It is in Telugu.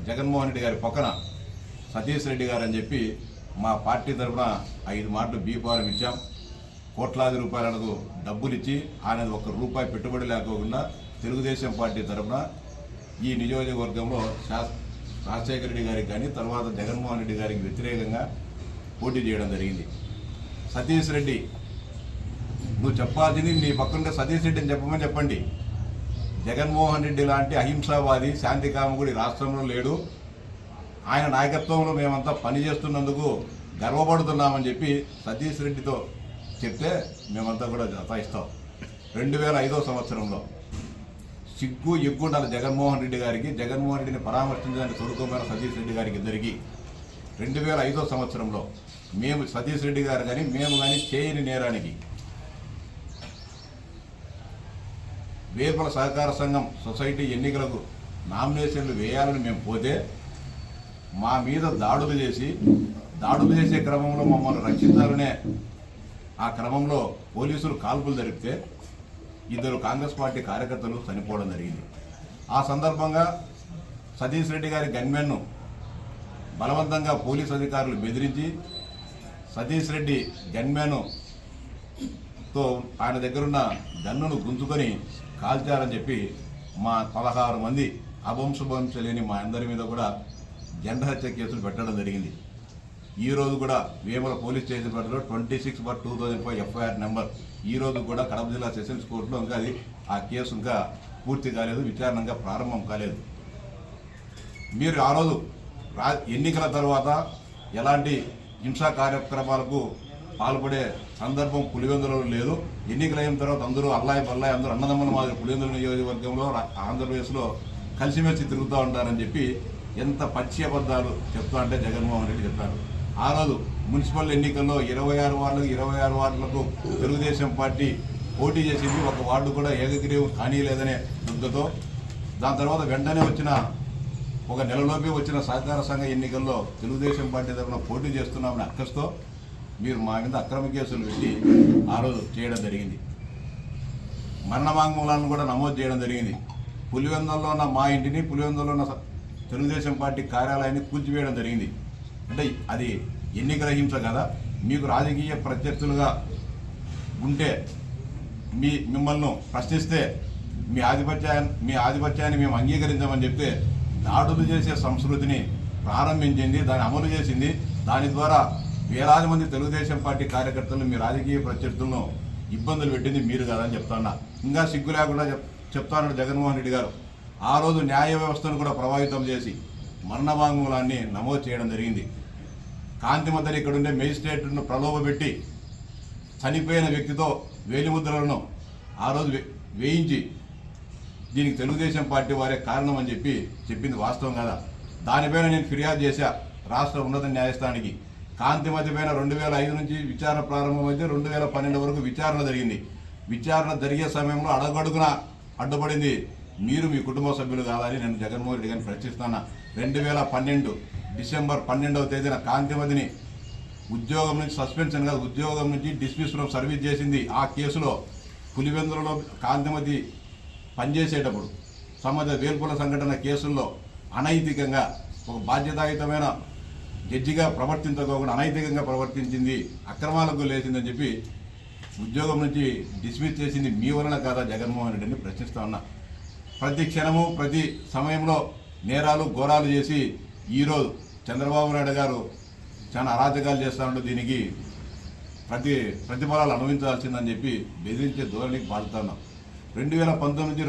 జగన్మోహన్ రెడ్డి గారి పక్కన సతీష్ రెడ్డి గారు అని చెప్పి మా పార్టీ తరఫున 5 మాటలు బీఫారం ఇచ్చాం. కోట్లాది రూపాయలకు డబ్బులు ఇచ్చి ఆయన ₹1 పెట్టుబడి లేకోకుండా తెలుగుదేశం పార్టీ తరఫున ఈ నియోజకవర్గంలో రాజశేఖర రెడ్డి గారికి కానీ తర్వాత జగన్మోహన్ రెడ్డి గారికి వ్యతిరేకంగా పోటీ చేయడం జరిగింది. సతీష్ రెడ్డి నువ్వు చెప్పాల్సింది నీ పక్కన సతీష్ రెడ్డి అని చెప్పండి. జగన్మోహన్ రెడ్డి లాంటి అహింసావాది శాంతికామకుడి రాష్ట్రంలో లేడు. ఆయన నాయకత్వంలో మేమంతా పనిచేస్తున్నందుకు గర్వపడుతున్నామని చెప్పి సతీష్ రెడ్డితో చెప్తే మేమంతా కూడా జతాయిస్తాం. 2005 సంవత్సరంలో సిగ్గు ఎగ్గుండాలి జగన్మోహన్ రెడ్డి గారికి, జగన్మోహన్ రెడ్డిని పరామర్శించడానికి తొడుకోమైన సతీష్ రెడ్డి గారికి ఇద్దరికి 2005 సంవత్సరంలో మేము సతీష్ రెడ్డి గారు కానీ మేము కానీ చేయని నేరానికి వేపల సహకార సంఘం సొసైటీ ఎన్నికలకు నామినేషన్లు వేయాలని మేము పోతే మా మీద దాడులు చేసే క్రమంలో మమ్మల్ని రక్షించాలనే ఆ క్రమంలో పోలీసులు కాల్పులు జరిపితే 2 కాంగ్రెస్ పార్టీ కార్యకర్తలు చనిపోవడం జరిగింది. ఆ సందర్భంగా సతీష్ రెడ్డి గారి గన్మెన్ను బలవంతంగా పోలీసు అధికారులు బెదిరించి సతీష్ రెడ్డి గన్మెన్తో ఆయన దగ్గరున్న గన్నును గుంజుకొని కాల్చారని చెప్పి మా 16 మంది అభంశుభంశ లేని మా అందరి మీద కూడా జెండా హత్య కేసులు పెట్టడం జరిగింది. ఈరోజు కూడా వేముల పోలీస్ స్టేషన్ పరిధిలో 26/2005 ఎఫ్ఐఆర్ నెంబర్ ఈరోజు కూడా కడప జిల్లా సెషన్స్ కోర్టులో ఇంకా ఆ కేసు ఇంకా పూర్తి కాలేదు, విచారణ ఇంకా ప్రారంభం కాలేదు. మీరు ఆ రోజు ఎన్నికల తర్వాత ఎలాంటి హింసా కార్యక్రమాలకు పాల్పడే సందర్భం పులివెందులలో లేదు. ఎన్నికలైన తర్వాత అందరూ అల్లాయి బల్లాయి అందరూ అన్నదమ్ముల మాదిరి పులివెందుల నియోజకవర్గంలో ఆంధ్రప్రదేశ్లో కలిసిమెలిసి తిరుగుతూ ఉంటారని చెప్పి ఎంత పచ్చి అబద్ధాలు చెప్తా అంటే జగన్మోహన్ రెడ్డి చెప్పారు. ఆ రోజు మున్సిపల్ ఎన్నికల్లో 26 వార్డులకు తెలుగుదేశం పార్టీ పోటీ చేసింది. ఒక వార్డు కూడా ఏకగ్రీవం కానీయలేదనే దుగ్ధతో దాని తర్వాత వెంటనే వచ్చిన ఒక నెలలోపే వచ్చిన సహకార సంఘ ఎన్నికల్లో తెలుగుదేశం పార్టీ తరఫున పోటీ చేస్తున్నామని అక్కస్తో మీరు మా మీద అక్రమ కేసులు పెట్టి ఆ రోజు చేయడం జరిగింది. మరణ వాంగ్మూలాలను కూడా నమోదు చేయడం జరిగింది. పులివెందులలో ఉన్న మా ఇంటిని, పులివెందులలో ఉన్న తెలుగుదేశం పార్టీ కార్యాలయాన్ని కూల్చివేయడం జరిగింది. అంటే అది ఎన్నికల హింస కదా. మీకు రాజకీయ ప్రత్యర్థులుగా ఉంటే మిమ్మల్ని ప్రశ్నిస్తే మీ ఆధిపత్యాన్ని మేము అంగీకరించామని చెప్తే దాడులు చేసే సంస్కృతిని ప్రారంభించింది, దాన్ని అమలు చేసింది. దాని ద్వారా వేలాది మంది తెలుగుదేశం పార్టీ కార్యకర్తలు మీ రాజకీయ ప్రత్యర్థులను ఇబ్బందులు పెట్టింది మీరు కదా అని చెప్తున్నా. ఇంకా సిగ్గు లేకుండా చెప్తాను జగన్మోహన్ రెడ్డి గారు. ఆ రోజు న్యాయ వ్యవస్థను కూడా ప్రభావితం చేసి మరణ వాంగ్మూలాన్ని నమోదు చేయడం జరిగింది. కాంతిమతని ఇక్కడ ఉండే మేజిస్ట్రేట్ను ప్రలోభపెట్టి చనిపోయిన వ్యక్తితో వేలిముద్రలను ఆ రోజు వేయించి దీనికి తెలుగుదేశం పార్టీ వారే కారణం అని చెప్పింది వాస్తవం కదా. దానిపైన నేను ఫిర్యాదు చేశా రాష్ట్ర ఉన్నత న్యాయస్థానానికి. కాంతిమతి పైన 2005 నుంచి విచారణ ప్రారంభమైతే 2012 వరకు విచారణ జరిగింది. విచారణ జరిగే సమయంలో అడగడుగున అడ్డుపడింది మీరు మీ కుటుంబ సభ్యులు కాదని నేను జగన్మోహన్ రెడ్డి గారిని ప్రశ్నిస్తున్నా. 2012 డిసెంబర్ 12వ తేదీన కాంతిమతిని ఉద్యోగం నుంచి సస్పెన్షన్ కాదు, ఉద్యోగం నుంచి డిస్మిస్ ఫ్రమ్ సర్వీస్ చేసింది. ఆ కేసులో పులివెందులలో కాంతిమతి పనిచేసేటప్పుడు సంబంధిత వేల్పుల సంఘటన కేసుల్లో అనైతికంగా ఒక బాధ్యతాయుతమైన జడ్జిగా ప్రవర్తించకోకుండా అనైతికంగా ప్రవర్తించింది, అక్రమాలకు లేచిందని చెప్పి ఉద్యోగం నుంచి డిస్మిస్ చేసింది మీ వలన కాదా జగన్మోహన్ రెడ్డిని ప్రశ్నిస్తా ఉన్నా. ప్రతి క్షణము ప్రతి సమయంలో నేరాలు ఘోరాలు చేసి ఈరోజు చంద్రబాబు నాయుడు గారు చాలా అరాచకాలు చేస్తూ ఉంటూ దీనికి ప్రతిఫలాలు అనుభవించాల్సిందని చెప్పి బెదిరించే ధోరణికి పాల్గొన్నాం. 2019 నుంచి